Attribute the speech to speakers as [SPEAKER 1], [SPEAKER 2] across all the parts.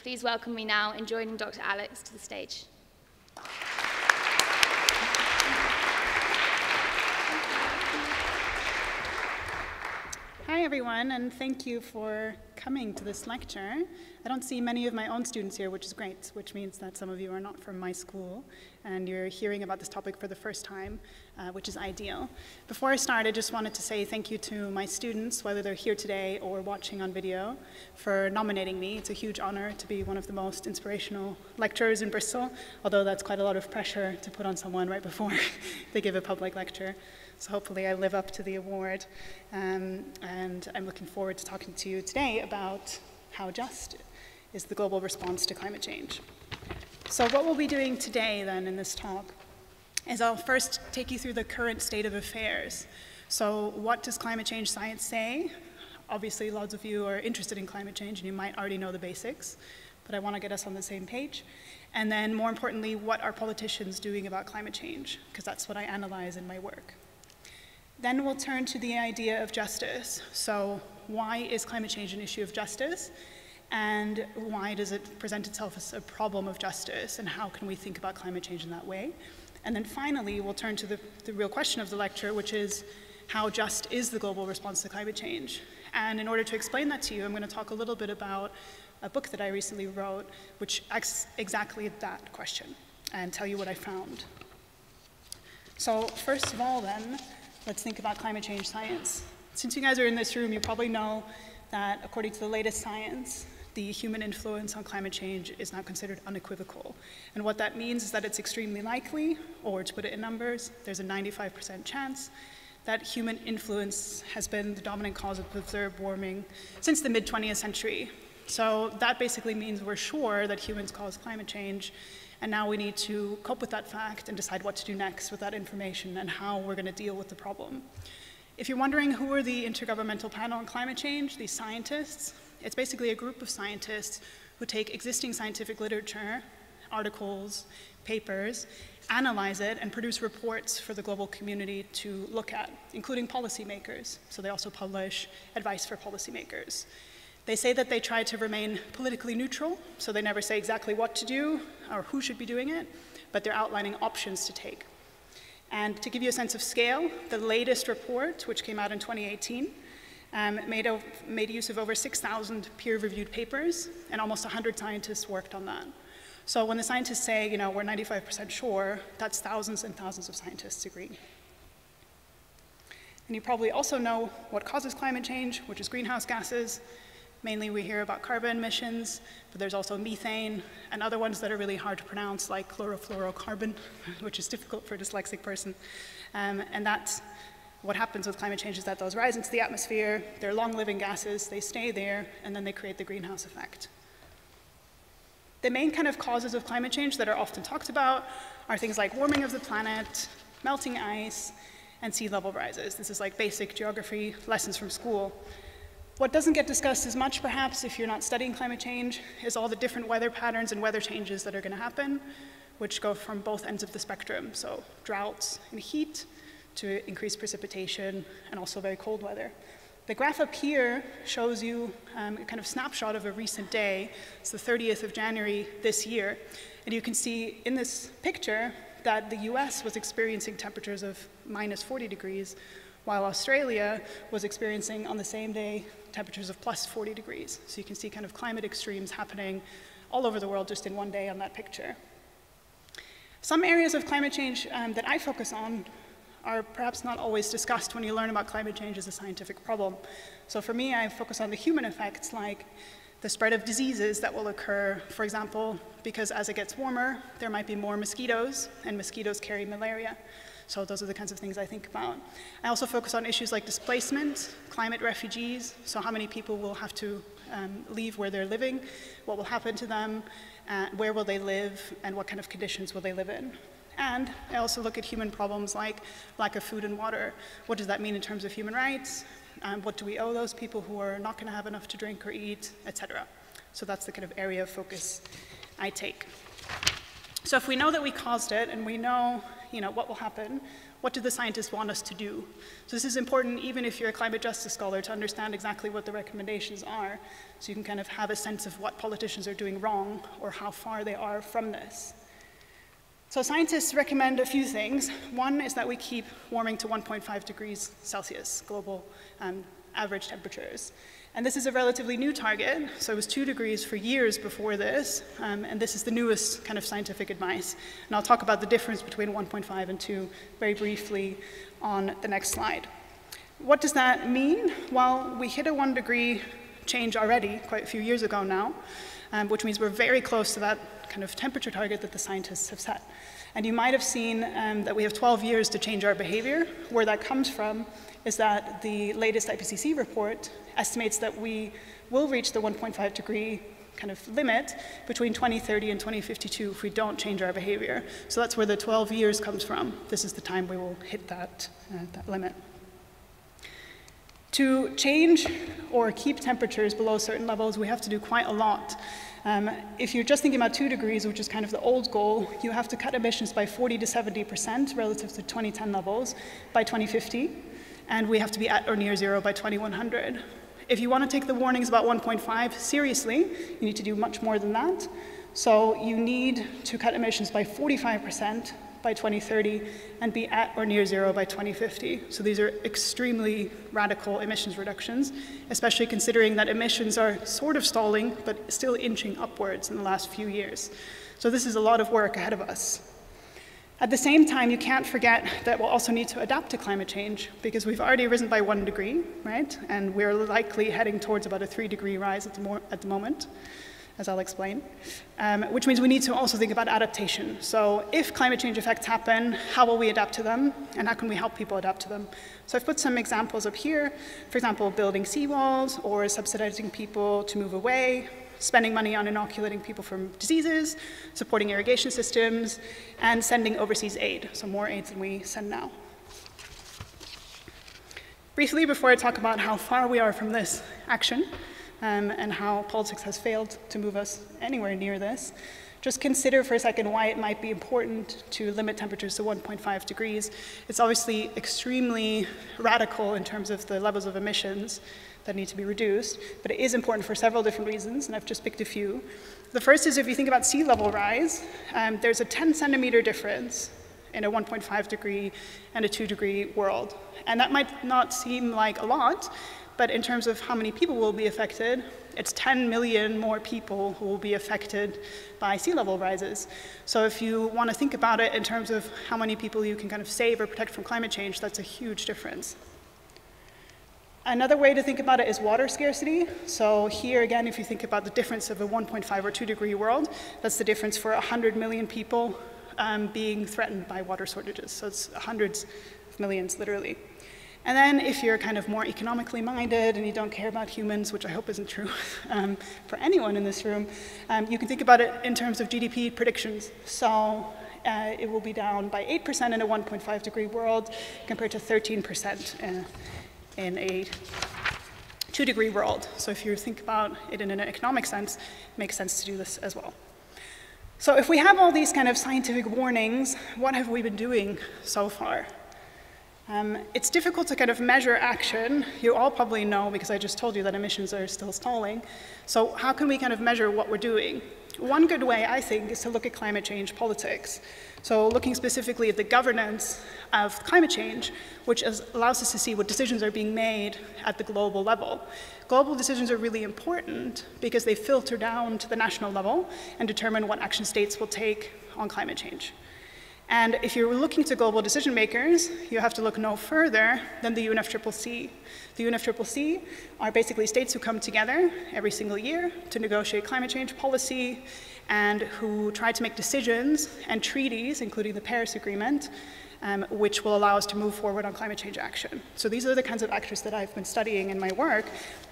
[SPEAKER 1] Please welcome me now in joining Dr. Alix to the stage.
[SPEAKER 2] Hi everyone, and thank you for coming to this lecture. I don't see many of my own students here, which is great, which means that some of you are not from my school, and you're hearing about this topic for the first time, which is ideal. Before I start, I just wanted to say thank you to my students, whether they're here today or watching on video, for nominating me. It's a huge honor to be one of the most inspirational lecturers in Bristol, although that's quite a lot of pressure to put on someone right before they give a public lecture. So hopefully I live up to the award, and I'm looking forward to talking to you today about how just is the global response to climate change. So what we'll be doing today then in this talk is I'll first take you through the current state of affairs. So what does climate change science say? Obviously lots of you are interested in climate change and you might already know the basics, but I want to get us on the same page. And then more importantly, what are politicians doing about climate change? Because that's what I analyze in my work. Then we'll turn to the idea of justice. So why is climate change an issue of justice? And why does it present itself as a problem of justice? And how can we think about climate change in that way? And then finally, we'll turn to the real question of the lecture, which is how just is the global response to climate change? And in order to explain that to you, I'm going to talk a little bit about a book that I recently wrote, which asks exactly that question, and tell you what I found. So first of all then, let's think about climate change science. Since you guys are in this room, you probably know that according to the latest science, the human influence on climate change is now considered unequivocal. And what that means is that it's extremely likely, or to put it in numbers, there's a 95% chance that human influence has been the dominant cause of observed warming since the mid-20th century. So that basically means we're sure that humans cause climate change, and now we need to cope with that fact and decide what to do next with that information and how we're going to deal with the problem. If you're wondering who are the Intergovernmental Panel on Climate Change, these scientists, it's basically a group of scientists who take existing scientific literature, articles, papers, analyze it, and produce reports for the global community to look at, including policymakers. So they also publish advice for policymakers. They say that they try to remain politically neutral, so they never say exactly what to do or who should be doing it, but they're outlining options to take. And to give you a sense of scale, the latest report, which came out in 2018, made use of over 6,000 peer-reviewed papers, and almost 100 scientists worked on that. So when the scientists say, we're 95% sure, that's thousands and thousands of scientists agreeing. And you probably also know what causes climate change, which is greenhouse gases. Mainly we hear about carbon emissions, but there's also methane and other ones that are really hard to pronounce, like chlorofluorocarbon, which is difficult for a dyslexic person. And that's what happens with climate change is that those rise into the atmosphere, they're long-living gases, they stay there, and then they create the greenhouse effect. The main kind of causes of climate change that are often talked about are things like warming of the planet, melting ice, and sea level rises. This is like basic geography lessons from school. What doesn't get discussed as much, perhaps, if you're not studying climate change, is all the different weather patterns and weather changes that are going to happen, which go from both ends of the spectrum, so droughts and heat to increased precipitation and also very cold weather. The graph up here shows you a kind of snapshot of a recent day. It's the 30th of January this year, and you can see in this picture that the US was experiencing temperatures of minus 40 degrees, while Australia was experiencing on the same day temperatures of plus 40 degrees. So you can see kind of climate extremes happening all over the world just in one day on that picture. Some areas of climate change that I focus on are perhaps not always discussed when you learn about climate change as a scientific problem. So for me, I focus on the human effects, like the spread of diseases that will occur, for example, because as it gets warmer, there might be more mosquitoes, and mosquitoes carry malaria. So those are the kinds of things I think about. I also focus on issues like displacement, climate refugees, so how many people will have to leave where they're living, what will happen to them, where will they live, and what kind of conditions will they live in. And I also look at human problems like lack of food and water. What does that mean in terms of human rights? What do we owe those people who are not going to have enough to drink or eat, etc. So that's the kind of area of focus I take. So if we know that we caused it and we know what will happen, What do the scientists want us to do? So this is important even if you're a climate justice scholar to understand exactly what the recommendations are, so you can kind of have a sense of what politicians are doing wrong or how far they are from this. So scientists recommend a few things. One is that we keep warming to 1.5 degrees Celsius, global average temperatures. And this is a relatively new target, so it was 2 degrees for years before this, and this is the newest kind of scientific advice. And I'll talk about the difference between 1.5 and 2 very briefly on the next slide. What does that mean? Well, we hit a 1 degree change already quite a few years ago now, which means we're very close to that kind of temperature target that the scientists have set. And you might have seen that we have 12 years to change our behavior. Where that comes from is that the latest IPCC report estimates that we will reach the 1.5 degree kind of limit between 2030 and 2052 if we don't change our behavior. So that's where the 12 years comes from. This is the time we will hit that limit. To change or keep temperatures below certain levels, we have to do quite a lot. If you're just thinking about 2 degrees, which is kind of the old goal, you have to cut emissions by 40 to 70% relative to 2010 levels by 2050, and we have to be at or near zero by 2100. If you want to take the warnings about 1.5 seriously, you need to do much more than that. So you need to cut emissions by 45% by 2030 and be at or near zero by 2050. So these are extremely radical emissions reductions, especially considering that emissions are sort of stalling, but still inching upwards in the last few years. So this is a lot of work ahead of us. At the same time, you can't forget that we'll also need to adapt to climate change because we've already risen by 1 degree, right? And we're likely heading towards about a 3 degree rise at the moment, as I'll explain, which means we need to also think about adaptation. So if climate change effects happen, how will we adapt to them? And how can we help people adapt to them? So I've put some examples up here. For example, building seawalls or subsidizing people to move away, spending money on inoculating people from diseases, supporting irrigation systems, and sending overseas aid, so more aid than we send now. Briefly, before I talk about how far we are from this action, and how politics has failed to move us anywhere near this, just consider for a second why it might be important to limit temperatures to 1.5 degrees. It's obviously extremely radical in terms of the levels of emissions that need to be reduced, but it is important for several different reasons, and I've just picked a few. The first is if you think about sea level rise, there's a 10 centimeter difference in a 1.5 degree and a 2 degree world. And that might not seem like a lot, but in terms of how many people will be affected, it's 10 million more people who will be affected by sea level rises. So if you want to think about it in terms of how many people you can kind of save or protect from climate change, that's a huge difference. Another way to think about it is water scarcity. So here again, if you think about the difference of a 1.5 or 2 degree world, that's the difference for 100 million people being threatened by water shortages. So it's hundreds of millions, literally. And then if you're kind of more economically minded and you don't care about humans, which I hope isn't true for anyone in this room, you can think about it in terms of GDP predictions. So it will be down by 8% in a 1.5 degree world compared to 13% in a 2 degree world. So if you think about it in an economic sense, it makes sense to do this as well. So if we have all these kind of scientific warnings, what have we been doing so far? It's difficult to kind of measure action. You all probably know, because I just told you that emissions are still stalling. So how can we kind of measure what we're doing? One good way, I think, is to look at climate change politics. So looking specifically at the governance of climate change, which allows us to see what decisions are being made at the global level. Global decisions are really important because they filter down to the national level and determine what action states will take on climate change. And if you're looking to global decision makers, you have to look no further than the UNFCCC. The UNFCCC are basically states who come together every single year to negotiate climate change policy and who try to make decisions and treaties, including the Paris Agreement, which will allow us to move forward on climate change action. So these are the kinds of actors that I've been studying in my work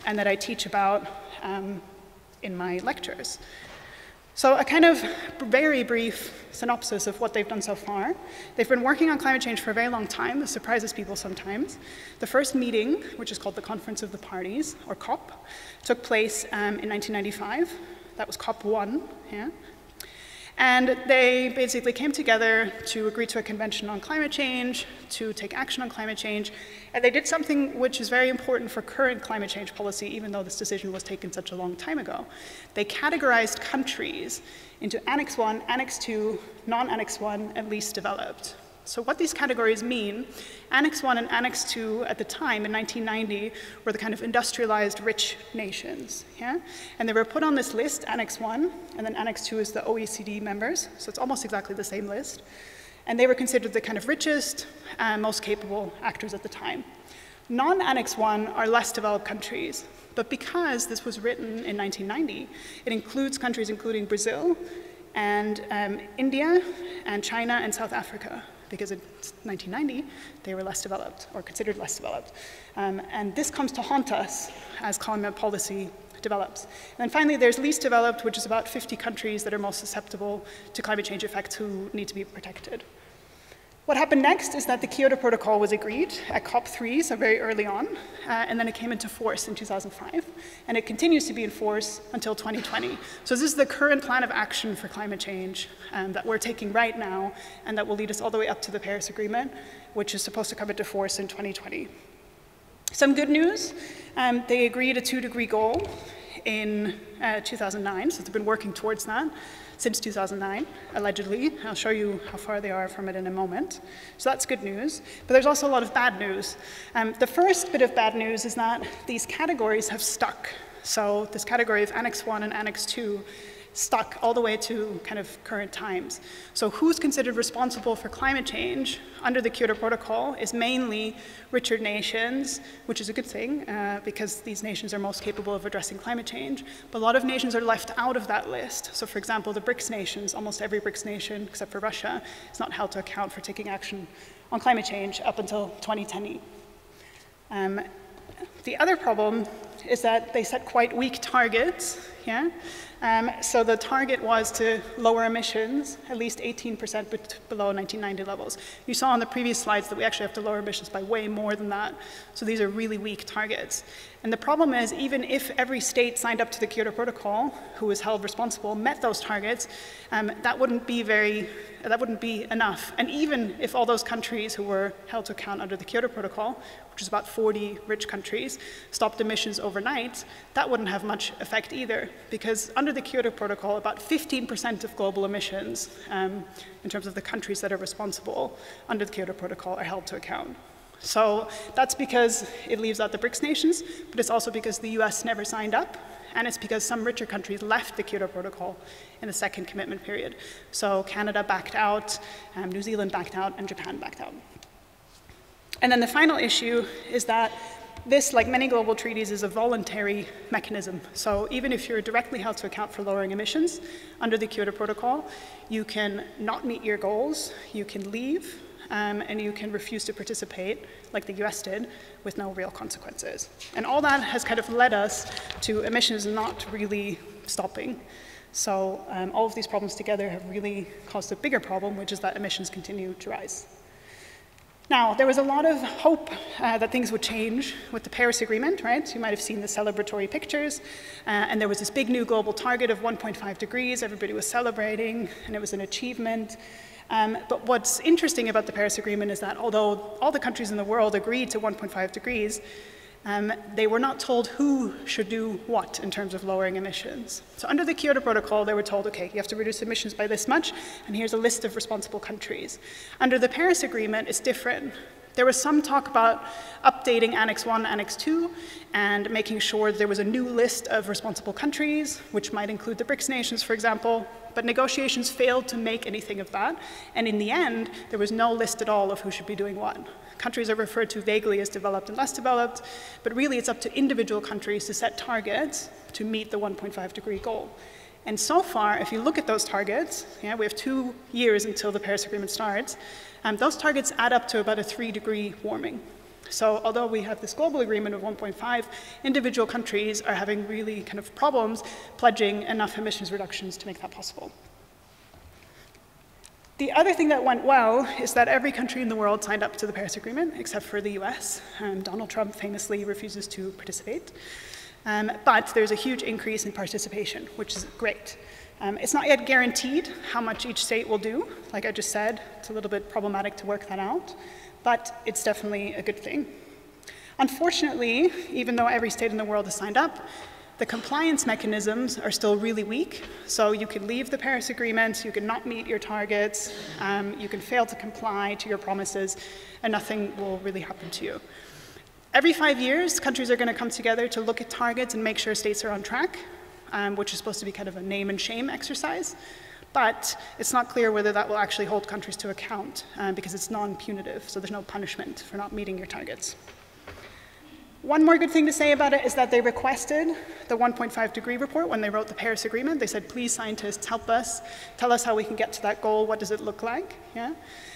[SPEAKER 2] and that I teach about in my lectures. So a kind of very brief synopsis of what they've done so far. They've been working on climate change for a very long time. This surprises people sometimes. The first meeting, which is called the Conference of the Parties, or COP, took place in 1995. That was COP1, yeah. And they basically came together to agree to a convention on climate change, to take action on climate change, and they did something which is very important for current climate change policy, even though this decision was taken such a long time ago. They categorized countries into Annex 1, Annex 2, non-Annex 1, and least developed. So what these categories mean, Annex 1 and Annex 2 at the time, in 1990, were the kind of industrialized rich nations, yeah? And they were put on this list, Annex 1, and then Annex 2 is the OECD members, so it's almost exactly the same list. And they were considered the kind of richest and most capable actors at the time. Non-Annex 1 are less developed countries, but because this was written in 1990, it includes countries including Brazil, and India, and China, and South Africa. Because in 1990, they were less developed, or considered less developed. And this comes to haunt us as climate policy develops. And then finally, there's least developed, which is about 50 countries that are most susceptible to climate change effects who need to be protected. What happened next is that the Kyoto Protocol was agreed at COP3, so very early on, and then it came into force in 2005, and it continues to be in force until 2020. So this is the current plan of action for climate change that we're taking right now, and that will lead us all the way up to the Paris Agreement, which is supposed to come into force in 2020. Some good news, they agreed a 2-degree goal in 2009, so they've been working towards that since 2009, allegedly. I'll show you how far they are from it in a moment. So that's good news. But there's also a lot of bad news. The first bit of bad news is that these categories have stuck. So this category of Annex 1 and Annex 2 stuck all the way to kind of current times. So who's considered responsible for climate change under the Kyoto Protocol is mainly richer nations, which is a good thing because these nations are most capable of addressing climate change. But a lot of nations are left out of that list. So for example, the BRICS nations, almost every BRICS nation except for Russia, is not held to account for taking action on climate change up until 2010. The other problem is that they set quite weak targets, yeah? So the target was to lower emissions at least 18% below 1990 levels. You saw on the previous slides that we actually have to lower emissions by way more than that. So these are really weak targets. And the problem is, even if every state signed up to the Kyoto Protocol, who was held responsible, met those targets, that wouldn't be enough. And even if all those countries who were held to account under the Kyoto Protocol, which is about 40 rich countries, stopped emissions overnight, that wouldn't have much effect either. Because under the Kyoto Protocol, about 15% of global emissions, in terms of the countries that are responsible under the Kyoto Protocol, are held to account. So that's because it leaves out the BRICS nations, but it's also because the US never signed up, and it's because some richer countries left the Kyoto Protocol in the second commitment period. So Canada backed out, New Zealand backed out, and Japan backed out. And then the final issue is that this, like many global treaties, is a voluntary mechanism. So even if you're directly held to account for lowering emissions under the Kyoto Protocol, you can not meet your goals, you can leave, and you can refuse to participate, like the US did, with no real consequences. And all that has kind of led us to emissions not really stopping. So all of these problems together have really caused a bigger problem, which is that emissions continue to rise. Now, there was a lot of hope that things would change with the Paris Agreement, right? You might have seen the celebratory pictures, and there was this big new global target of 1.5 degrees. Everybody was celebrating, and it was an achievement. But what's interesting about the Paris Agreement is that although all the countries in the world agreed to 1.5 degrees, they were not told who should do what in terms of lowering emissions. So under the Kyoto Protocol, they were told, okay, you have to reduce emissions by this much, and here's a list of responsible countries. Under the Paris Agreement, it's different. There was some talk about updating Annex 1, Annex 2, and making sure there was a new list of responsible countries, which might include the BRICS nations, for example, but negotiations failed to make anything of that, and in the end, there was no list at all of who should be doing what. Countries are referred to vaguely as developed and less developed, but really it's up to individual countries to set targets to meet the 1.5 degree goal. And so far, if you look at those targets, we have 2 years until the Paris Agreement starts, those targets add up to about a 3-degree warming. So although we have this global agreement of 1.5, individual countries are having really kind of problems pledging enough emissions reductions to make that possible. The other thing that went well is that every country in the world signed up to the Paris Agreement, except for the US. Donald Trump famously refuses to participate. But there's a huge increase in participation, which is great. It's not yet guaranteed how much each state will do. Like I just said, it's a little bit problematic to work that out, but it's definitely a good thing. Unfortunately, even though every state in the world has signed up, the compliance mechanisms are still really weak. So you can leave the Paris Agreement, you can not meet your targets, you can fail to comply to your promises, and nothing will really happen to you. Every 5 years, countries are going to come together to look at targets and make sure states are on track, which is supposed to be kind of a name and shame exercise. But it's not clear whether that will actually hold countries to account because it's non-punitive, so there's no punishment for not meeting your targets. One more good thing to say about it is that they requested the 1.5 degree report when they wrote the Paris Agreement. They said, please, scientists, help us. Tell us how we can get to that goal. What does it look like? Yeah?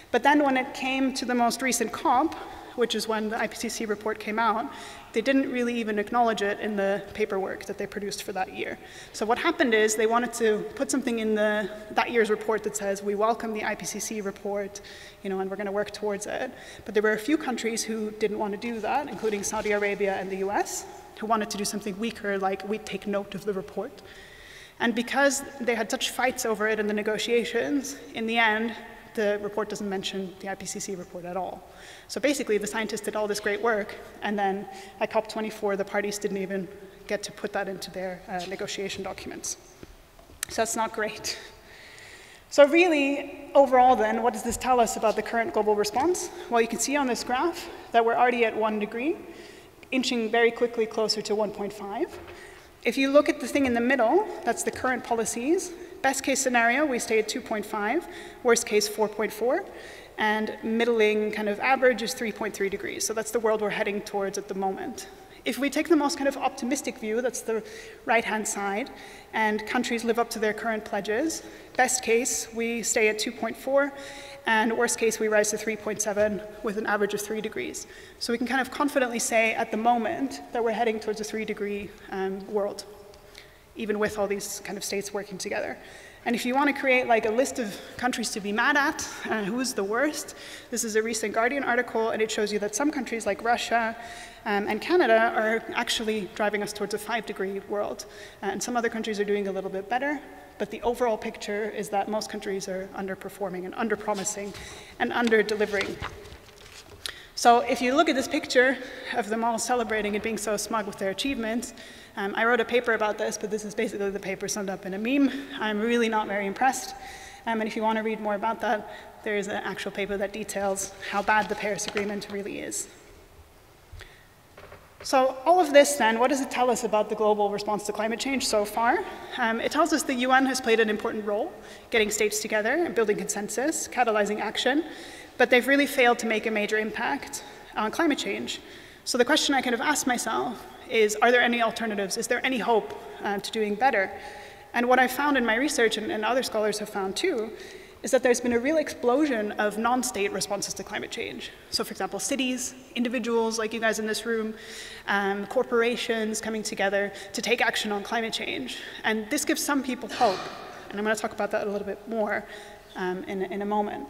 [SPEAKER 2] But then when it came to the most recent COP, which is when the IPCC report came out, they didn't really even acknowledge it in the paperwork that they produced for that year. So what happened is they wanted to put something in that year's report that says, we welcome the IPCC report, and we're going to work towards it. But there were a few countries who didn't want to do that, including Saudi Arabia and the US, who wanted to do something weaker, like we take note of the report. And because they had such fights over it in the negotiations, in the end, the report doesn't mention the IPCC report at all. So basically, the scientists did all this great work, and then at COP24, the parties didn't even get to put that into their negotiation documents. So that's not great. So really, overall then, what does this tell us about the current global response? Well, you can see on this graph that we're already at 1 degree, inching very quickly closer to 1.5. If you look at the thing in the middle, that's the current policies. Best case scenario, we stay at 2.5, worst case 4.4, and middling kind of average is 3.3 degrees. So that's the world we're heading towards at the moment. If we take the most kind of optimistic view, that's the right-hand side, and countries live up to their current pledges, best case, we stay at 2.4, and worst case, we rise to 3.7 with an average of 3 degrees. So we can kind of confidently say at the moment that we're heading towards a 3-degree world, even with all these kind of states working together. And if you want to create like a list of countries to be mad at, who's the worst, this is a recent Guardian article, and it shows you that some countries like Russia and Canada are actually driving us towards a 5-degree world. And some other countries are doing a little bit better, but the overall picture is that most countries are underperforming and underpromising and under-delivering. So if you look at this picture of them all celebrating and being so smug with their achievements, I wrote a paper about this, but this is basically the paper summed up in a meme. I'm really not very impressed. And if you want to read more about that, there is an actual paper that details how bad the Paris Agreement really is. So all of this then, what does it tell us about the global response to climate change so far? It tells us the UN has played an important role, getting states together and building consensus, catalyzing action, but they've really failed to make a major impact on climate change. So the question I kind of asked myself is, are there any alternatives? Is there any hope to doing better? And what I found in my research, and other scholars have found too, is that there's been a real explosion of non-state responses to climate change. So for example, cities, individuals like you guys in this room, corporations coming together to take action on climate change. And this gives some people hope. And I'm going to talk about that a little bit more in a moment.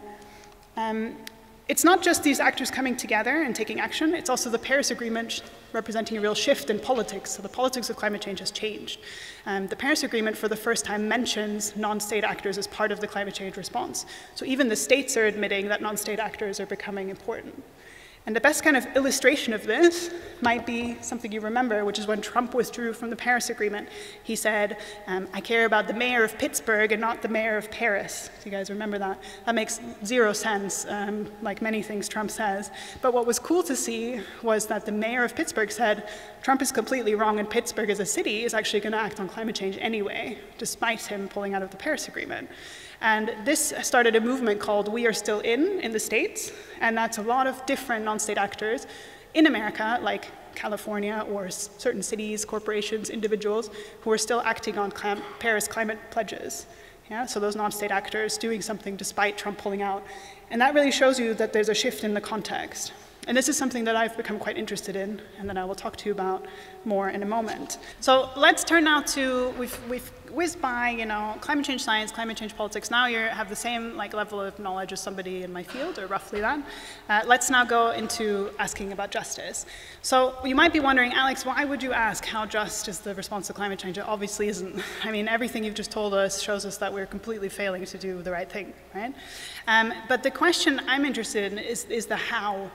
[SPEAKER 2] It's not just these actors coming together and taking action, it's also the Paris Agreement representing a real shift in politics. So the politics of climate change has changed. The Paris Agreement for the first time mentions non-state actors as part of the climate change response. So even the states are admitting that non-state actors are becoming important. And the best kind of illustration of this might be something you remember, which is when Trump withdrew from the Paris Agreement. He said, I care about the mayor of Pittsburgh and not the mayor of Paris. Do you guys remember that? That makes zero sense, like many things Trump says. But what was cool to see was that the mayor of Pittsburgh said, Trump is completely wrong, and Pittsburgh as a city is actually going to act on climate change anyway, despite him pulling out of the Paris Agreement. And this started a movement called We Are Still In the States, and that's a lot of different non-state actors in America, like California or certain cities, corporations, individuals, who are still acting on Paris climate pledges. Yeah? So those non-state actors doing something despite Trump pulling out. And that really shows you that there's a shift in the context. And this is something that I've become quite interested in and that I will talk to you about more in a moment. So let's turn now to, we've whizzed by, you know, climate change science, climate change politics. Now you have the same level of knowledge as somebody in my field, or roughly that. Let's now go into asking about justice. So you might be wondering, Alex, why would you ask how just is the response to climate change? It obviously isn't. I mean, everything you've just told us shows us that we're completely failing to do the right thing, right? But the question I'm interested in is the how.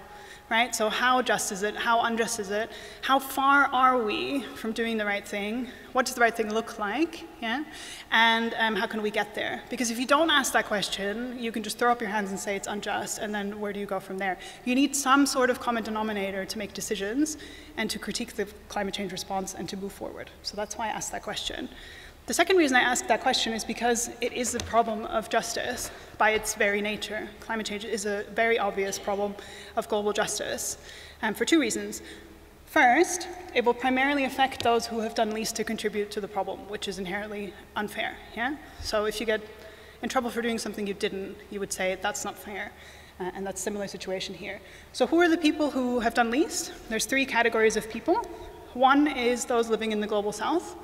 [SPEAKER 2] Right? So how just is it? How unjust is it? How far are we from doing the right thing? What does the right thing look like? Yeah? And how can we get there? Because if you don't ask that question, you can just throw up your hands and say it's unjust, and then where do you go from there? You need some sort of common denominator to make decisions and to critique the climate change response and to move forward. So that's why I asked that question. The second reason I asked that question is because it is a problem of justice by its very nature. Climate change is a very obvious problem of global justice, for two reasons. First, it will primarily affect those who have done least to contribute to the problem, which is inherently unfair. Yeah? So if you get in trouble for doing something you didn't, you would say that's not fair. And that's a similar situation here. So who are the people who have done least? There's three categories of people. One is those living in the global south,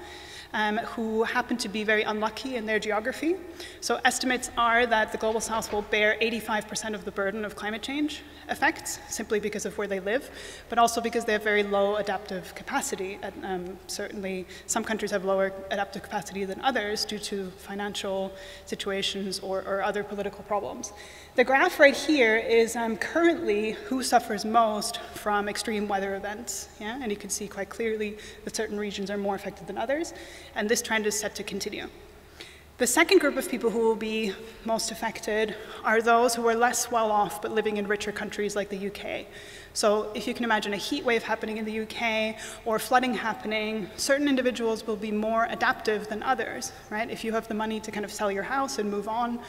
[SPEAKER 2] who happen to be very unlucky in their geography. So estimates are that the global south will bear 85% of the burden of climate change effects, simply because of where they live, but also because they have very low adaptive capacity. Certainly, some countries have lower adaptive capacity than others due to financial situations or other political problems. The graph right here is currently who suffers most from extreme weather events, yeah? And you can see quite clearly that certain regions are more affected than others, and this trend is set to continue. The second group of people who will be most affected are those who are less well off but living in richer countries like the UK. So if you can imagine a heat wave happening in the UK or flooding happening, certain individuals will be more adaptive than others, right? If you have the money to kind of sell your house and move on,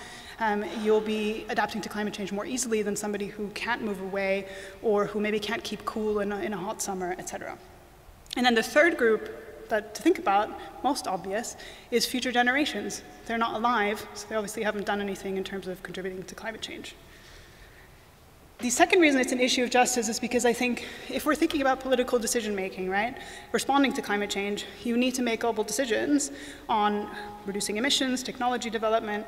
[SPEAKER 2] you'll be adapting to climate change more easily than somebody who can't move away or who maybe can't keep cool in a hot summer, etc. And then the third group that to think about, most obvious, is future generations. They're not alive, so they obviously haven't done anything in terms of contributing to climate change. The second reason it's an issue of justice is because I think if we're thinking about political decision making, right, responding to climate change, you need to make global decisions on reducing emissions, technology development,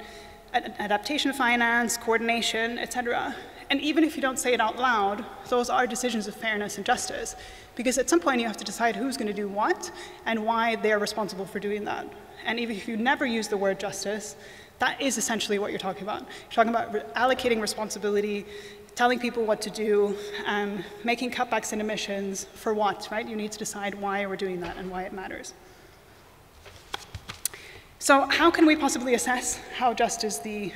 [SPEAKER 2] adaptation finance, coordination, etc. And even if you don't say it out loud, those are decisions of fairness and justice. Because at some point you have to decide who's going to do what and why they're responsible for doing that. And even if you never use the word justice, that is essentially what you're talking about. You're talking about allocating responsibility, telling people what to do, making cutbacks in emissions for what, right? You need to decide why we're doing that and why it matters. So how can we possibly assess how just is the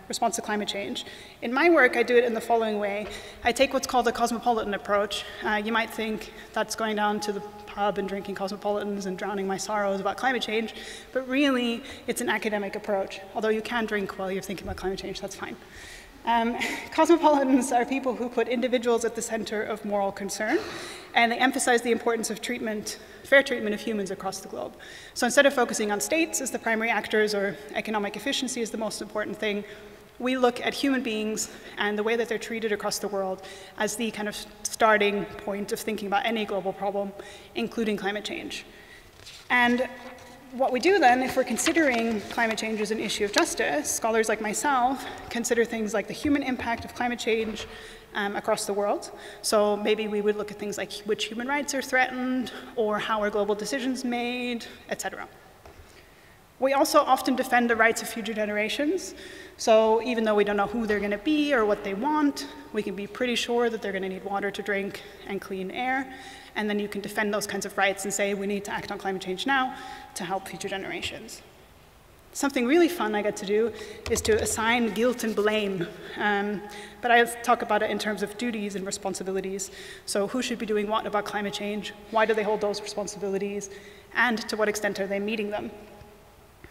[SPEAKER 2] response to climate change? In my work, I do it in the following way. I take what's called a cosmopolitan approach. You might think that's going down to the pub and drinking cosmopolitans and drowning my sorrows about climate change, but really it's an academic approach. Although you can drink while you're thinking about climate change, that's fine. Cosmopolitans are people who put individuals at the center of moral concern, and they emphasize the importance of fair treatment of humans across the globe. So instead of focusing on states as the primary actors or economic efficiency as the most important thing, we look at human beings and the way that they're treated across the world as the kind of starting point of thinking about any global problem, including climate change. And what we do then, if we're considering climate change as an issue of justice, scholars like myself consider things like the human impact of climate change across the world. So maybe we would look at things like which human rights are threatened, or how are global decisions made, etc. We also often defend the rights of future generations. So even though we don't know who they're going to be or what they want, we can be pretty sure that they're going to need water to drink and clean air. And then you can defend those kinds of rights and say we need to act on climate change now to help future generations. Something really fun I get to do is to assign guilt and blame. But I talk about it in terms of duties and responsibilities. So who should be doing what about climate change? Why do they hold those responsibilities? And to what extent are they meeting them?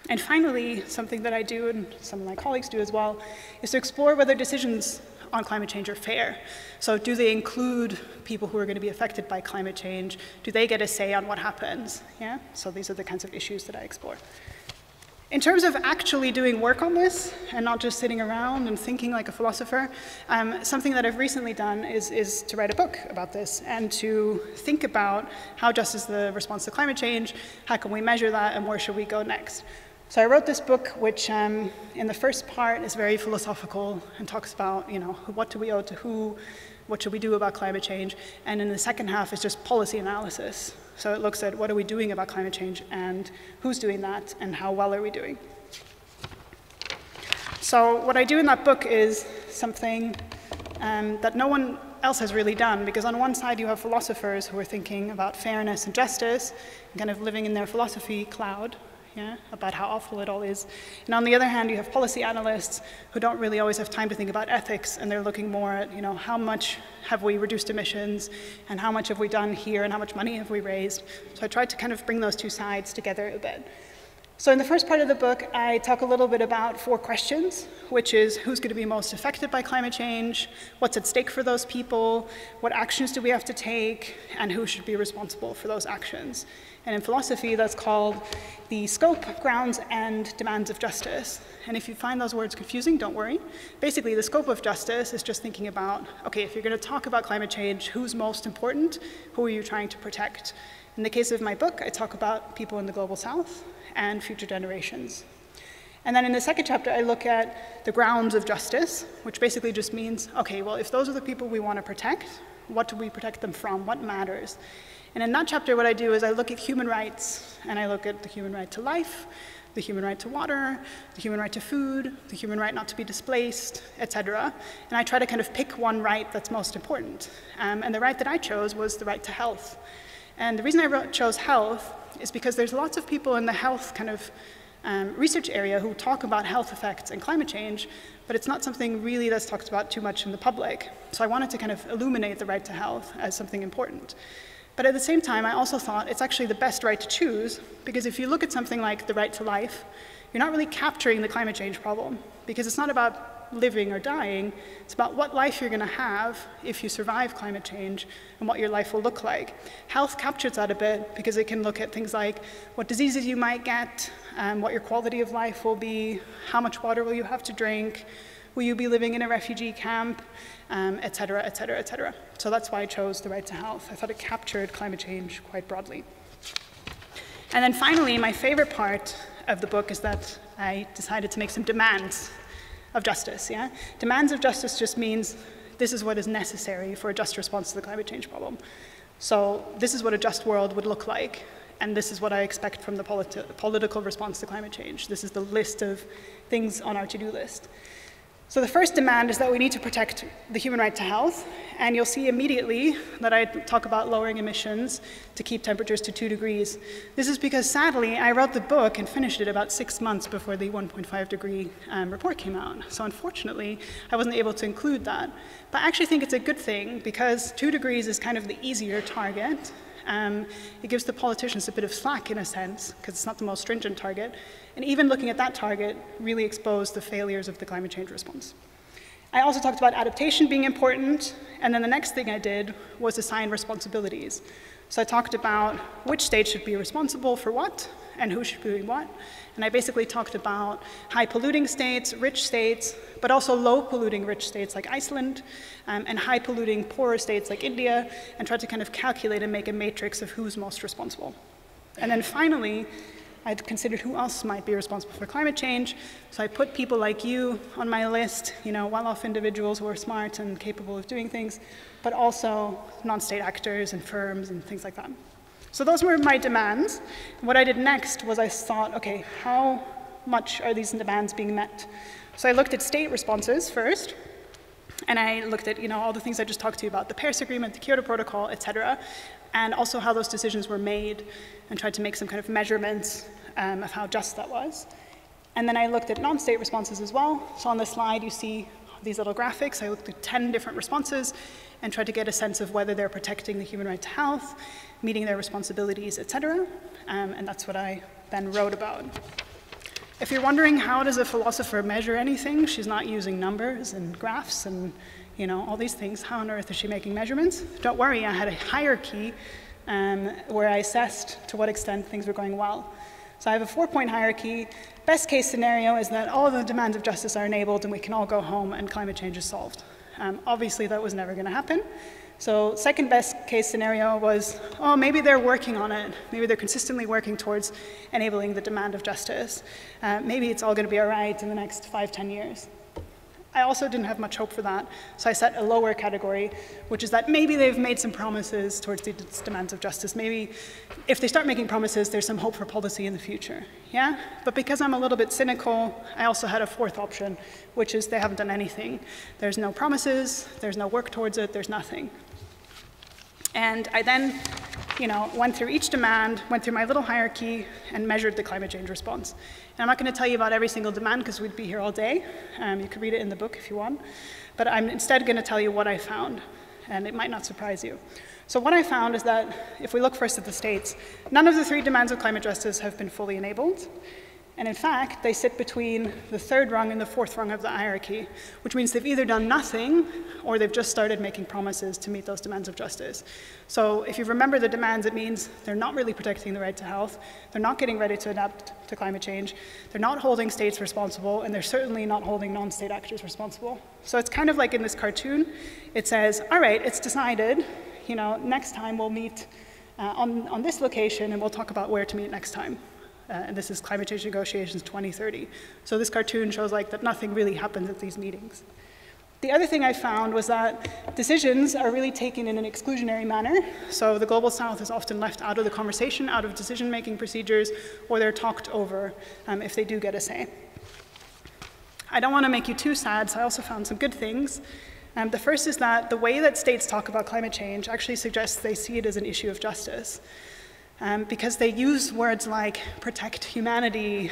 [SPEAKER 2] And finally, something that I do and some of my colleagues do as well, is to explore whether decisions on climate change are fair. So do they include people who are going to be affected by climate change? Do they get a say on what happens? Yeah? So these are the kinds of issues that I explore. In terms of actually doing work on this and not just sitting around and thinking like a philosopher, something that I've recently done is to write a book about this and to think about how just is the response to climate change, how can we measure that, and where should we go next. So I wrote this book, which in the first part is very philosophical and talks about, what do we owe to who, what should we do about climate change, and in the second half is just policy analysis. So it looks at what are we doing about climate change and who's doing that and how well are we doing. So what I do in that book is something that no one else has really done, because on one side you have philosophers who are thinking about fairness and justice and kind of living in their philosophy cloud, about how awful it all is. And on the other hand, you have policy analysts who don't really always have time to think about ethics, and they're looking more at, how much have we reduced emissions, and how much have we done here, and how much money have we raised. So I tried to kind of bring those two sides together a bit. So in the first part of the book, I talk a little bit about 4 questions, which is who's going to be most affected by climate change, what's at stake for those people, what actions do we have to take, and who should be responsible for those actions. And in philosophy, that's called the scope, grounds, and demands of justice. And if you find those words confusing, don't worry. Basically, the scope of justice is just thinking about, okay, if you're going to talk about climate change, who's most important? Who are you trying to protect? In the case of my book, I talk about people in the global south and future generations. And then in the second chapter, I look at the grounds of justice, which basically just means, okay, well, if those are the people we want to protect, what do we protect them from? What matters? And in that chapter, what I do is I look at human rights, and I look at the human right to life, the human right to water, the human right to food, the human right not to be displaced, etc. And I try to kind of pick one right that's most important. And the right that I chose was the right to health. And the reason I chose health is because there's lots of people in the health kind of research area who talk about health effects and climate change, but it's not something really that's talked about too much in the public. So I wanted to kind of illuminate the right to health as something important. But at the same time, I also thought it's actually the best right to choose, because if you look at something like the right to life, you're not really capturing the climate change problem, because it's not about living or dying, it's about what life you're going to have if you survive climate change and what your life will look like. Health captures that a bit, because it can look at things like what diseases you might get, what your quality of life will be, how much water will you have to drink, will you be living in a refugee camp, et cetera, et cetera, et cetera. So that's why I chose the right to health. I thought it captured climate change quite broadly. And then finally, my favorite part of the book is that I decided to make some demands of justice. Demands of justice just means this is what is necessary for a just response to the climate change problem. So this is what a just world would look like, and this is what I expect from the political response to climate change. This is the list of things on our to-do list. So the first demand is that we need to protect the human right to health, and you'll see immediately that I talk about lowering emissions to keep temperatures to 2 degrees. This is because, sadly, I wrote the book and finished it about 6 months before the 1.5 degree report came out. So unfortunately, I wasn't able to include that. But I actually think it's a good thing, because 2 degrees is kind of the easier target. It gives the politicians a bit of slack in a sense, because it's not the most stringent target. And even looking at that target really exposed the failures of the climate change response. I also talked about adaptation being important, and then the next thing I did was assign responsibilities. So I talked about which states should be responsible for what, and who should be doing what. And I basically talked about high polluting states, rich states, but also low polluting rich states like Iceland, and high polluting poorer states like India, and tried to kind of calculate and make a matrix of who's most responsible. And then finally, I'd considered who else might be responsible for climate change. So I put people like you on my list, well-off individuals who are smart and capable of doing things, but also non-state actors and firms and things like that. So those were my demands. What I did next was I thought, okay, how much are these demands being met? So I looked at state responses first, and I looked at all the things I just talked to you about, the Paris Agreement, the Kyoto Protocol, et cetera, and also how those decisions were made, and tried to make some kind of measurements of how just that was. And then I looked at non-state responses as well. So on the slide, you see these little graphics. I looked at 10 different responses and tried to get a sense of whether they're protecting the human right to health, meeting their responsibilities, et cetera. And that's what I then wrote about. If you're wondering how does a philosopher measure anything, she's not using numbers and graphs and all these things. How on earth is she making measurements? Don't worry, I had a hierarchy where I assessed to what extent things were going well. So I have a 4-point hierarchy. Best case scenario is that all of the demands of justice are enabled and we can all go home and climate change is solved. Obviously, that was never going to happen. So second best case scenario was, oh, maybe they're working on it. Maybe they're consistently working towards enabling the demand of justice. Maybe it's all going to be all right in the next 5-10 years. I also didn't have much hope for that, so I set a lower category, which is that maybe they've made some promises towards the demands of justice. Maybe if they start making promises, there's some hope for policy in the future. Yeah? But because I'm a little bit cynical, I also had a fourth option, which is they haven't done anything. There's no promises, there's no work towards it, there's nothing. And I then, went through each demand, went through my little hierarchy, and measured the climate change response. And I'm not going to tell you about every single demand because we'd be here all day. You could read it in the book if you want. But I'm instead going to tell you what I found, and it might not surprise you. So what I found is that if we look first at the states, none of the 3 demands of climate justice have been fully enabled. And in fact, they sit between the 3rd rung and the 4th rung of the hierarchy, which means they've either done nothing or they've just started making promises to meet those demands of justice. So if you remember the demands, it means they're not really protecting the right to health, they're not getting ready to adapt to climate change, they're not holding states responsible, and they're certainly not holding non-state actors responsible. So it's kind of like in this cartoon, it says, all right, it's decided, next time we'll meet on this location and we'll talk about where to meet next time. And this is Climate Change Negotiations 2030. So this cartoon shows that nothing really happens at these meetings. The other thing I found was that decisions are really taken in an exclusionary manner. So the Global South is often left out of the conversation, out of decision-making procedures, or they're talked over if they do get a say. I don't want to make you too sad, so I also found some good things. The first is that the way that states talk about climate change actually suggests they see it as an issue of justice. Because they use words like protect humanity,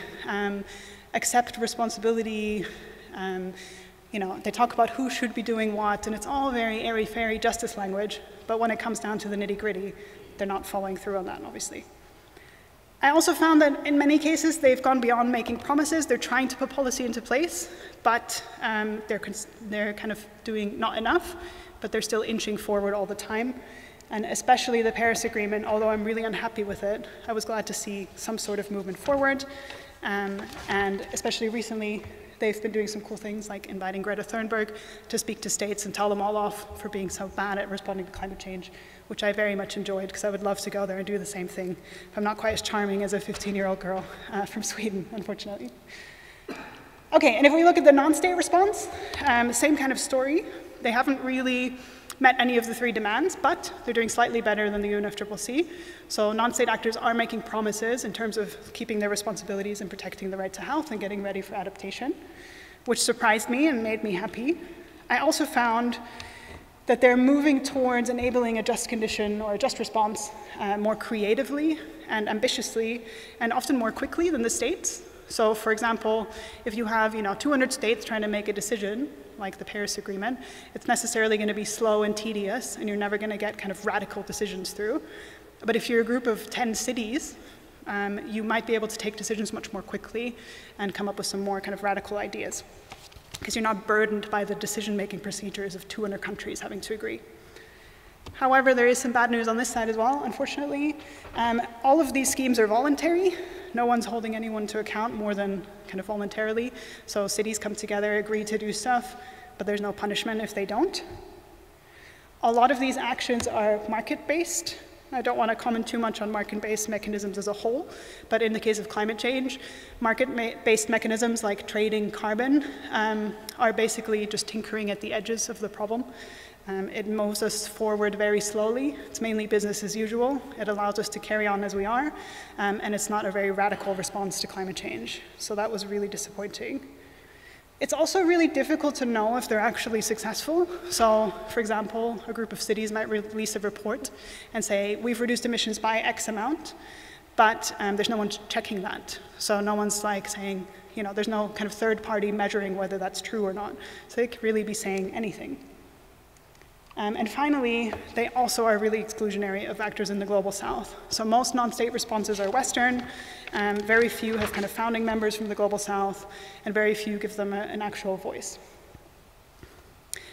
[SPEAKER 2] accept responsibility, they talk about who should be doing what, and it's all very airy-fairy justice language, but when it comes down to the nitty-gritty, they're not following through on that, obviously. I also found that in many cases, they've gone beyond making promises. They're trying to put policy into place, but they're kind of doing not enough, but they're still inching forward all the time. And especially the Paris Agreement, although I'm really unhappy with it, I was glad to see some sort of movement forward. And especially recently, they've been doing some cool things like inviting Greta Thunberg to speak to states and tell them all off for being so bad at responding to climate change, which I very much enjoyed because I would love to go there and do the same thing. I'm not quite as charming as a 15-year-old girl from Sweden, unfortunately. Okay, and if we look at the non-state response, same kind of story. They haven't really met any of the 3 demands, but they're doing slightly better than the UNFCCC. So non-state actors are making promises in terms of keeping their responsibilities and protecting the right to health and getting ready for adaptation, which surprised me and made me happy. I also found that they're moving towards enabling a just condition or a just response more creatively and ambitiously and often more quickly than the states. So for example, if you have 200 states trying to make a decision, like the Paris Agreement, it's necessarily going to be slow and tedious, and you're never going to get kind of radical decisions through. But if you're a group of 10 cities, you might be able to take decisions much more quickly and come up with some more kind of radical ideas, because you're not burdened by the decision-making procedures of 200 countries having to agree. However, there is some bad news on this side as well, unfortunately. All of these schemes are voluntary. No one's holding anyone to account more than kind of voluntarily. So cities come together, agree to do stuff, but there's no punishment if they don't. A lot of these actions are market-based. I don't want to comment too much on market-based mechanisms as a whole, but in the case of climate change, market-based mechanisms like trading carbon are basically just tinkering at the edges of the problem. It moves us forward very slowly. It's mainly business as usual. It allows us to carry on as we are, and it's not a very radical response to climate change. So that was really disappointing. It's also really difficult to know if they're actually successful. So, for example, a group of cities might release a report and say, we've reduced emissions by X amount, but there's no one checking that. So no one's saying, there's no kind of third party measuring whether that's true or not. So they could really be saying anything. And finally, they also are really exclusionary of actors in the Global South. So most non-state responses are Western, very few have kind of founding members from the Global South, and very few give them an actual voice.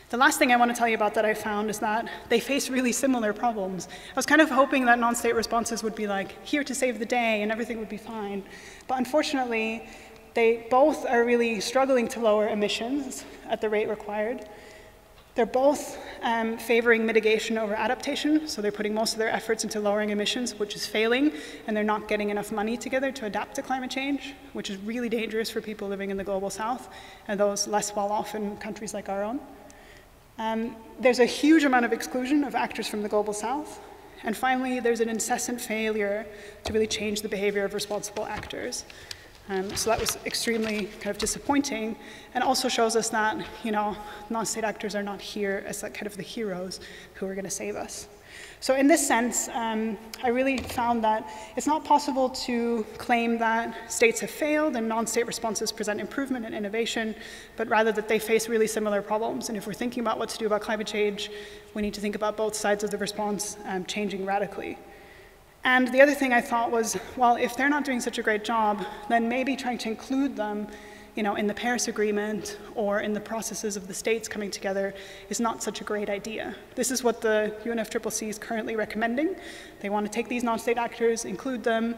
[SPEAKER 2] The last thing I want to tell you about that I found is that they face really similar problems. I was kind of hoping that non-state responses would be like, here to save the day and everything would be fine. But unfortunately, they both are really struggling to lower emissions at the rate required. They're both favoring mitigation over adaptation, so they're putting most of their efforts into lowering emissions, which is failing, and they're not getting enough money together to adapt to climate change, which is really dangerous for people living in the global south and those less well off in countries like our own. There's a huge amount of exclusion of actors from the global south, and finally, there's an incessant failure to really change the behavior of responsible actors. So that was extremely kind of disappointing, and also shows us that, you know, non-state actors are not here as like kind of the heroes who are going to save us. So in this sense, I really found that it's not possible to claim that states have failed and non-state responses present improvement and innovation, but rather that they face really similar problems. And if we're thinking about what to do about climate change, we need to think about both sides of the response changing radically. And the other thing I thought was, well, if they're not doing such a great job, then maybe trying to include them, you know, in the Paris Agreement or in the processes of the states coming together is not such a great idea. This is what the UNFCCC is currently recommending. They want to take these non-state actors, include them,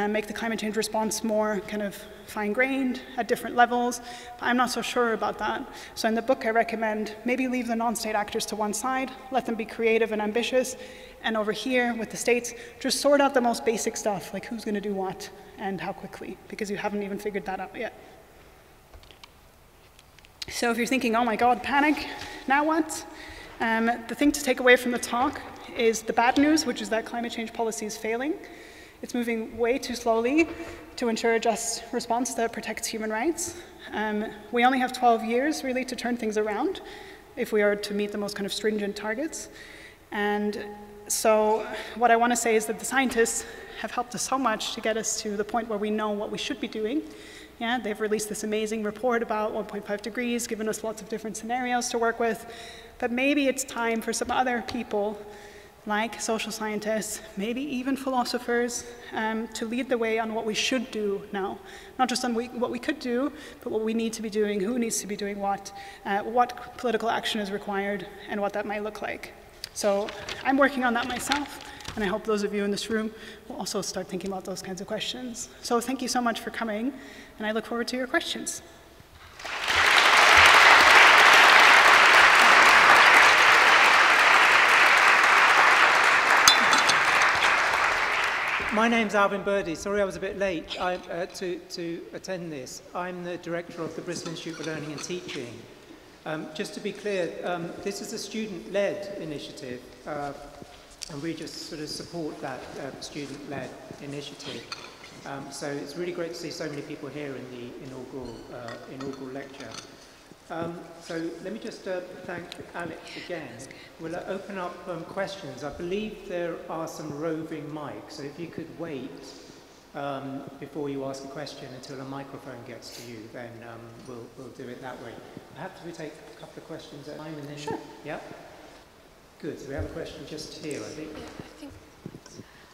[SPEAKER 2] make the climate change response more kind of fine-grained at different levels, but I'm not so sure about that. So in the book I recommend maybe leave the non-state actors to one side, let them be creative and ambitious, and over here with the states, just sort out the most basic stuff, like who's going to do what and how quickly, because you haven't even figured that out yet. So if you're thinking, oh my God, panic, now what? The thing to take away from the talk is the bad news, which is that climate change policy is failing. It's moving way too slowly to ensure a just response that protects human rights. We only have 12 years, really, to turn things around if we are to meet the most kind of stringent targets. And so what I want to say is that the scientists have helped us so much to get us to the point where we know what we should be doing. Yeah, they've released this amazing report about 1.5 degrees, given us lots of different scenarios to work with. But maybe it's time for some other people, like social scientists, maybe even philosophers, to lead the way on what we should do now. Not just on what we could do, but what we need to be doing, who needs to be doing what political action is required, and what that might look like. So I'm working on that myself, and I hope those of you in this room will also start thinking about those kinds of questions. So thank you so much for coming, and I look forward to your questions.
[SPEAKER 3] My name's Alvin Birdie. Sorry I was a bit late to attend this. I'm the director of the Bristol Institute for Learning and Teaching. Just to be clear, this is a student-led initiative, and we just sort of support that student-led initiative. So it's really great to see so many people here in the inaugural lecture. So let me just thank Alix again. We'll open up questions. I believe there are some roving mics, so if you could wait before you ask a question until a microphone gets to you, then we'll do it that way. Perhaps we take a couple of questions at a time and then...
[SPEAKER 2] Sure.
[SPEAKER 3] Yeah? Good. So we have a question just here, I think.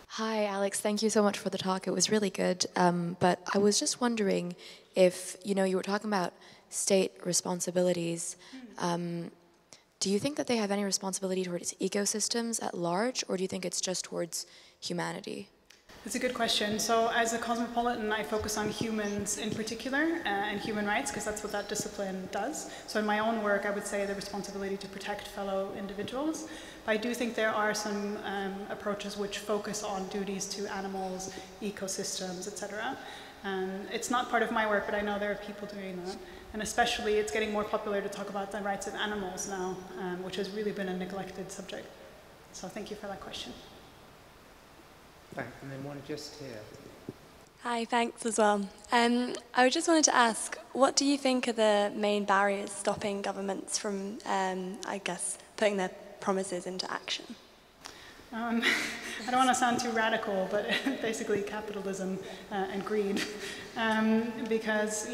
[SPEAKER 4] Hi, Alix. Thank you so much for the talk. It was really good. But I was just wondering if, you were talking about state responsibilities. Do you think that they have any responsibility towards ecosystems at large, or do you think it's just towards humanity?
[SPEAKER 2] That's a good question. So as a cosmopolitan, I focus on humans in particular and human rights, because that's what that discipline does. So in my own work, I would say the responsibility to protect fellow individuals. But I do think there are some approaches which focus on duties to animals, ecosystems, etc. It's not part of my work, but I know there are people doing that. And especially, it's getting more popular to talk about the rights of animals now, which has really been a neglected subject. So thank you for that question.
[SPEAKER 3] Thanks, and then one just here.
[SPEAKER 5] Hi, thanks as well. I just wanted to ask, what do you think are the main barriers stopping governments from, I guess, putting their promises into action?
[SPEAKER 2] I don't want to sound too radical, but basically capitalism and greed. Because,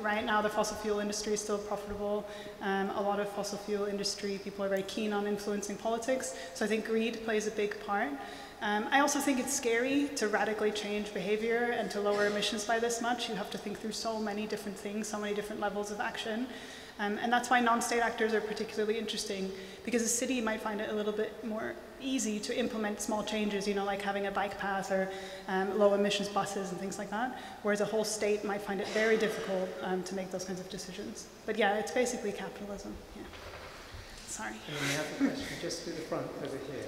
[SPEAKER 2] right now the fossil fuel industry is still profitable. A lot of fossil fuel industry people are very keen on influencing politics. So I think greed plays a big part. I also think it's scary to radically change behavior and to lower emissions by this much. You have to think through so many different things, so many different levels of action. And that's why non-state actors are particularly interesting, because a city might find it a little bit more easy to implement small changes, you know, like having a bike path or low emissions buses and things like that, whereas a whole state might find it very difficult to make those kinds of decisions. But yeah, it's basically capitalism. Yeah. Sorry.
[SPEAKER 3] And then we have a question just to the front over here.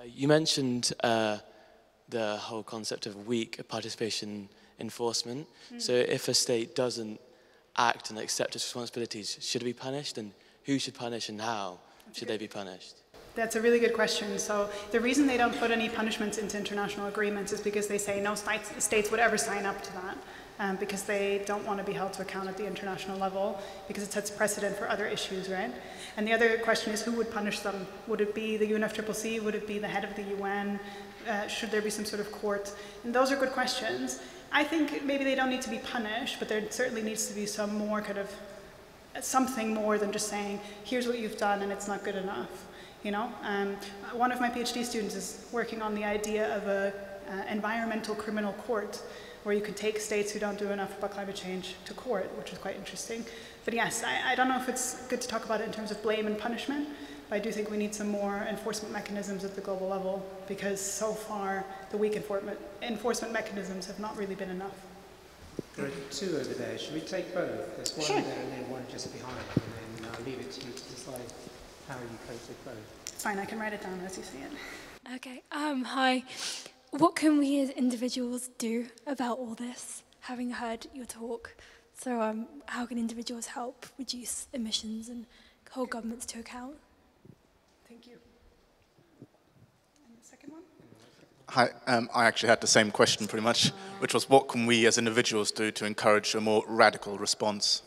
[SPEAKER 6] You mentioned the whole concept of weak participation enforcement. So if a state doesn't act and accept its responsibilities, should it be punished? And who should punish and how should they be punished?
[SPEAKER 2] That's a really good question. So the reason they don't put any punishments into international agreements is because they say no states would ever sign up to that, because they don't want to be held to account at the international level, because it sets precedent for other issues, right? And the other question is, who would punish them? Would it be the UNFCCC? Would it be the head of the UN? Should there be some sort of court? And those are good questions. I think maybe they don't need to be punished, but there certainly needs to be some more kind of, something more than just saying, here's what you've done and it's not good enough, you know? One of my PhD students is working on the idea of a environmental criminal court, where you can take states who don't do enough about climate change to court, which is quite interesting. But yes, I don't know if it's good to talk about it in terms of blame and punishment, but I do think we need some more enforcement mechanisms at the global level, because so far the weak enforcement mechanisms have not really been enough.
[SPEAKER 3] There are two over there. Should we take both? There's one
[SPEAKER 2] Sure.
[SPEAKER 3] there and then one just behind, and then I'll leave it to you to decide how you cope with both.
[SPEAKER 2] It's fine, I can write it down as you see it.
[SPEAKER 7] Okay, hi. What can we as individuals do about all this, having heard your talk? So how can individuals help reduce emissions and hold governments to account?
[SPEAKER 2] Thank you. And the second one?
[SPEAKER 8] Hi, I actually had the same question pretty much, which was what can we as individuals do to encourage a more radical response?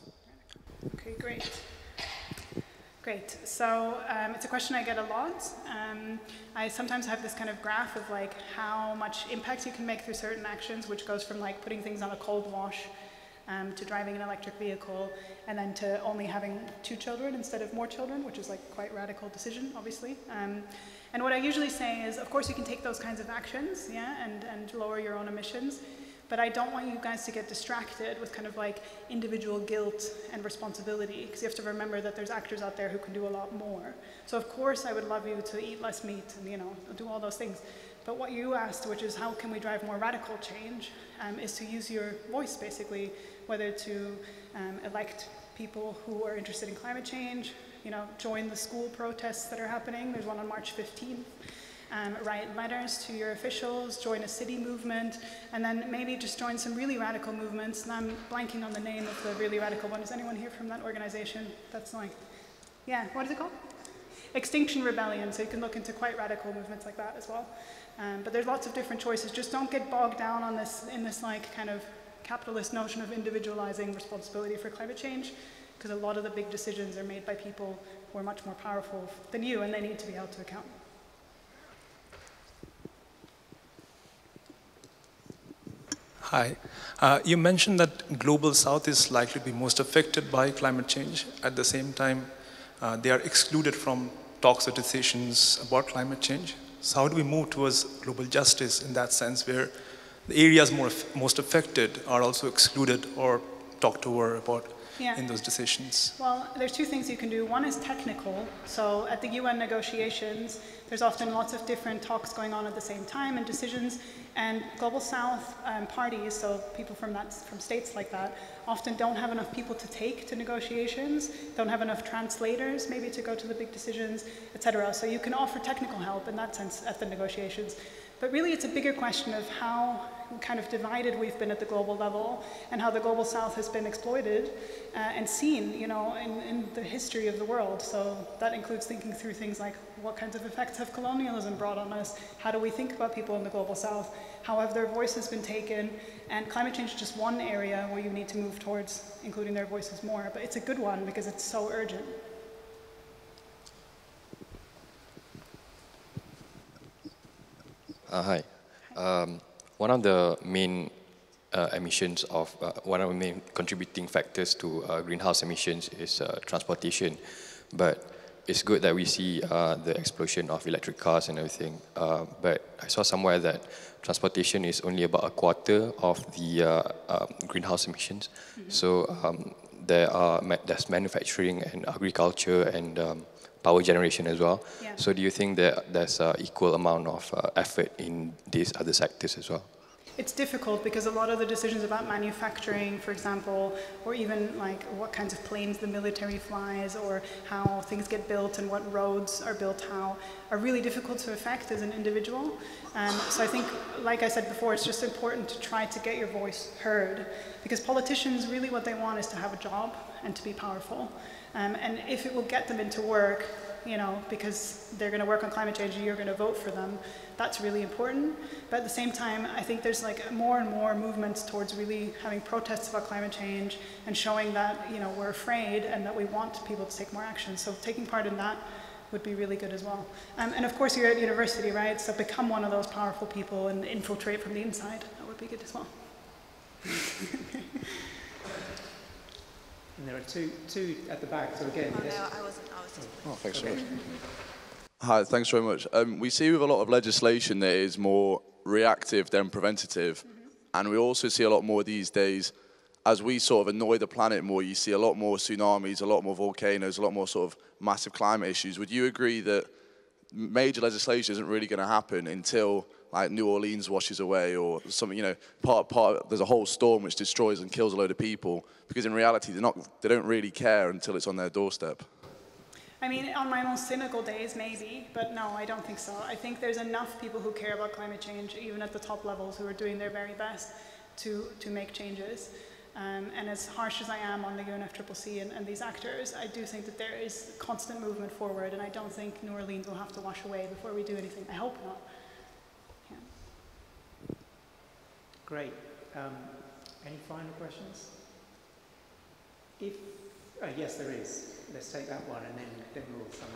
[SPEAKER 2] Okay, great. Great. So it's a question I get a lot. I sometimes have this kind of graph of like how much impact you can make through certain actions, which goes from like putting things on a cold wash to driving an electric vehicle, and then to only having 2 children instead of more children, which is like quite radical decision, obviously. And what I usually say is, of course, you can take those kinds of actions, yeah, and lower your own emissions. But I don't want you guys to get distracted with kind of like individual guilt and responsibility, because you have to remember that there's actors out there who can do a lot more. So of course I would love you to eat less meat and, you know, do all those things. But what you asked, which is how can we drive more radical change, is to use your voice basically, whether to elect people who are interested in climate change, you know, join the school protests that are happening. There's one on March 15th. Write letters to your officials, join a city movement, and then maybe just join some really radical movements. And I'm blanking on the name of the really radical one. Is anyone here from that organization? That's like, yeah, what is it called? Extinction Rebellion, so you can look into quite radical movements like that as well. But there's lots of different choices. Just don't get bogged down on this, in this like kind of capitalist notion of individualizing responsibility for climate change, because a lot of the big decisions are made by people who are much more powerful than you, and they need to be held to account.
[SPEAKER 9] Hi. You mentioned that Global South is likely to be most affected by climate change. At the same time, they are excluded from talks or decisions about climate change. So how do we move towards global justice in that sense, where the areas most affected are also excluded or talked over about in those decisions?
[SPEAKER 2] Well, there's 2 things you can do. One is technical. So at the UN negotiations, there's often lots of different talks going on at the same time and decisions. And Global South parties, so people from states like that, often don't have enough people to take to negotiations, don't have enough translators maybe to go to the big decisions, etc. So you can offer technical help in that sense at the negotiations. But really it's a bigger question of how kind of divided we've been at the global level and how the Global South has been exploited and seen, you know, in the history of the world. So that includes thinking through things like what kinds of effects have colonialism brought on us? How do we think about people in the Global South? How have their voices been taken? And climate change is just one area where you need to move towards including their voices more. But it's a good one because it's so urgent.
[SPEAKER 10] Hi. One of the main emissions of one of the main contributing factors to greenhouse emissions is transportation. But it's good that we see the explosion of electric cars and everything, but I saw somewhere that transportation is only about a quarter of the greenhouse emissions. So there's manufacturing and agriculture and power generation as well.
[SPEAKER 2] Yeah.
[SPEAKER 10] So do you think that there's an equal amount of effort in these other sectors as well?
[SPEAKER 2] It's difficult because a lot of the decisions about manufacturing, for example, or even like what kinds of planes the military flies, or how things get built and what roads are built how, are really difficult to affect as an individual. So I think, like I said before, it's just important to try to get your voice heard, because politicians, really what they want is to have a job and to be powerful. And if it will get them into work, you know, because they're going to work on climate change and you're going to vote for them, that's really important. But at the same time, I think there's like more and more movements towards really having protests about climate change and showing that, you know, we're afraid and that we want people to take more action. So taking part in that would be really good as well. And of course, you're at university, right? So become one of those powerful people and infiltrate from the inside. That would be good as well.
[SPEAKER 3] And there are two at the back, so again,
[SPEAKER 11] Oh,
[SPEAKER 3] yes.
[SPEAKER 11] no, I wasn't.
[SPEAKER 12] Oh, thanks very much. Hi, thanks very much. We see with a lot of legislation that is more reactive than preventative, and we also see a lot more these days, as we sort of annoy the planet more, you see a lot more tsunamis, a lot more volcanoes, a lot more sort of massive climate issues. Would you agree that major legislation isn't really going to happen until like New Orleans washes away, or something, you know, there's a whole storm which destroys and kills a load of people, because in reality they don't really care until it's on their doorstep?
[SPEAKER 2] I mean, on my most cynical days, maybe, but no, I don't think so. I think there's enough people who care about climate change, even at the top levels, who are doing their very best to make changes. And as harsh as I am on the UNFCCC and these actors, I do think that there is constant movement forward, and I don't think New Orleans will have to wash away before we do anything. I hope not. Yeah.
[SPEAKER 3] Great. Any final questions? Yes, there is. Let's take that one, and then we'll sum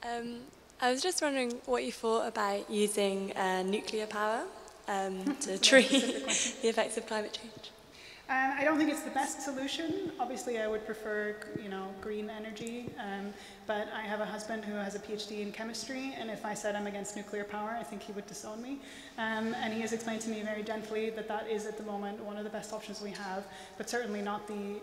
[SPEAKER 3] up.
[SPEAKER 5] I was just wondering what you thought about using nuclear power to treat the effects of climate change.
[SPEAKER 2] I don't think it's the best solution. Obviously, I would prefer, you know, green energy, but I have a husband who has a PhD in chemistry, and if I said I'm against nuclear power, I think he would disown me. And he has explained to me very gently that that is, at the moment, one of the best options we have, but certainly not the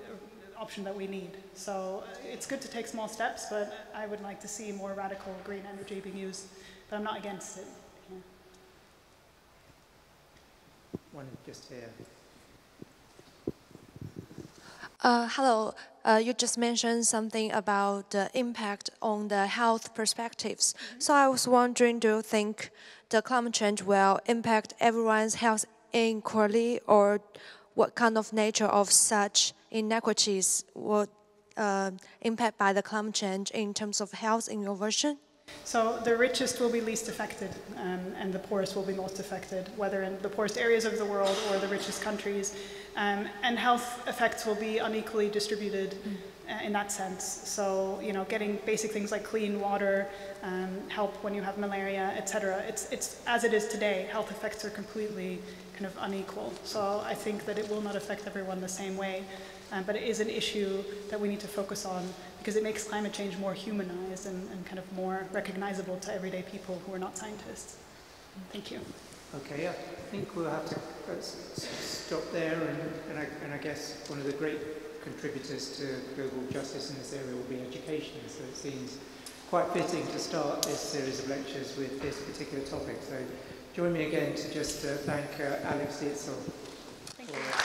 [SPEAKER 2] option that we need. So it's good to take small steps, but I would like to see more radical green energy being used, but I'm not against it. Yeah.
[SPEAKER 3] One just here.
[SPEAKER 11] Hello. You just mentioned something about the impact on the health perspectives. So I was wondering, do you think the climate change will impact everyone's health equally, or what kind of nature of such inequities would impact by the climate change in terms of health in your version?
[SPEAKER 2] So the richest will be least affected, and the poorest will be most affected, whether in the poorest areas of the world or the richest countries. And health effects will be unequally distributed in that sense. So, you know, getting basic things like clean water, help when you have malaria, etc. It's as it is today. Health effects are completely kind of unequal. So I think that it will not affect everyone the same way. But it is an issue that we need to focus on, because it makes climate change more humanized and kind of more recognizable to everyday people who are not scientists. Thank you.
[SPEAKER 3] Okay, yeah, I think we'll have to stop there, and I guess one of the great contributors to global justice in this area will be education, so it seems quite fitting to start this series of lectures with this particular topic. So join me again to just thank Alix Dietzel.
[SPEAKER 2] Thank you.